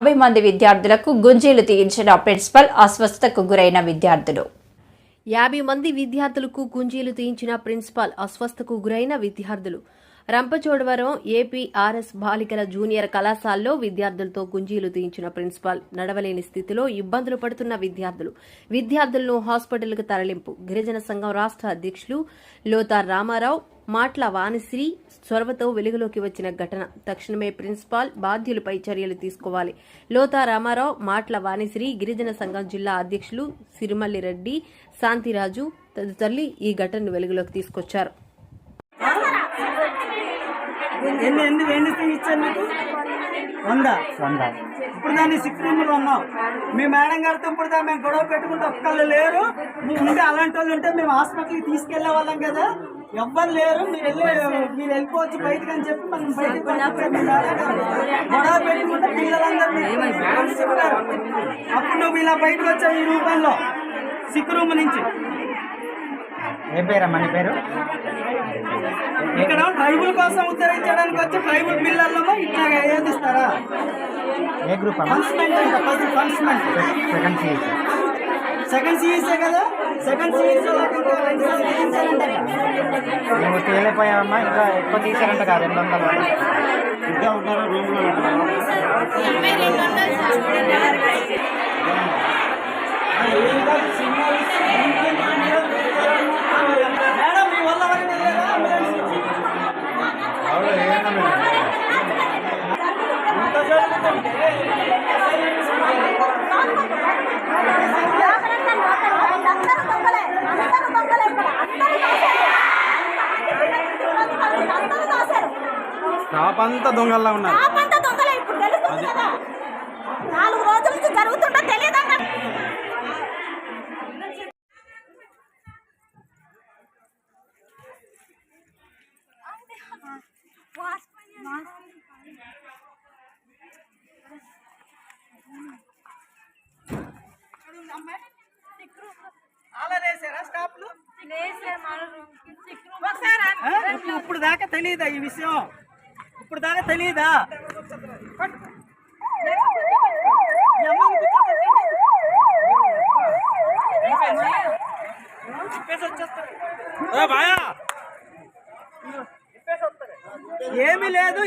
50 మంది విద్యార్థులకు గుంజీలు తీయించిన ప్రిన్సిపల్ అస్వస్థతకు గురైన విద్యార్థులు 50 మంది విద్యార్థులకు గుంజీలు తీయించిన ప్రిన్సిపాల్ అస్వస్థతకు గురైన విద్యార్థులు రంపచోడవరం ఏపీఆర్ఎస్ బాలికల జూనియర్ కళాశాలలో విద్యార్థులతో గుంజీలు తీయించిన ప్రిన్సిపాల్ నడవలేని స్థితిలో ఇబ్బందులు పడుతున్న విద్యార్థులను హాస్పిటల్కు తరలింపు గిరిజన సంఘం రాష్ట్ర అధ్యక్షులు లోతా రామారావు మాట్ల వాణిశ్రీ చొరవతో వెలుగులోకి వచ్చిన ఘటన తక్షణమే ప్రిన్సిపాల్ బాధ్యులపై చర్యలు తీసుకోవాలి. లోతా రామారావు, మాట్ల వాణిశ్రీ, గిరిజన సంఘం జిల్లా అధ్యక్షులు సిరిమల్లి రెడ్డి, శాంతిరాజు తదితరులు ఈ ఘటనను వెలుగులోకి తీసుకొచ్చారు. ఇప్పుడు దాన్ని సిక్రీములు ఉన్నాం. మీ మేడం గారితో ఇప్పుడు మేము గొడవ పెట్టుకుంటే ఒక్కళ్ళు లేరు. ఉంటే అలాంటి వాళ్ళు ఉంటే మేము హాస్పిటల్కి తీసుకెళ్లే వాళ్ళం కదా. ఎవ్వరు లేరు. మీరు వెళ్ళిపోవచ్చు బయటకు అని చెప్పి మనం బయటకు గొడవ పెట్టుకుంటే పిల్లలందరూ చెప్తారు. అప్పుడు నువ్వు ఇలా బయటకు వచ్చావు ఈ రూపంలో సిక్ రూమ్ నుంచి. ఏం పేరమ్మా నీ పేరు? ఇక్కడ ట్రైబుల్ కోసం ఉత్తరించడానికి వచ్చి ట్రైబుల్ పిల్లల్లో ఇట్లా ఏదిస్తారా? ఏ గ్రూప్? సెకండ్ సిఈసే కదా. సెకండ్ సిఈసీ నువ్వు తేలిపోయావమ్మా. ఇంకా ఎక్కువ తీసారంట కాదు. 200 ఇంకా ఉంటారా రూమ్లో? స్టాప్ అంతా దొంగల్లా ఉన్నారు. 4 రోజుల నుంచి జరుగుతుందో తెలియదు. ఇప్పుడు దాకా తెలియదా ఈ విషయం? ఇప్పుడు దాకా తెలియదా? ఏమీ లేదు.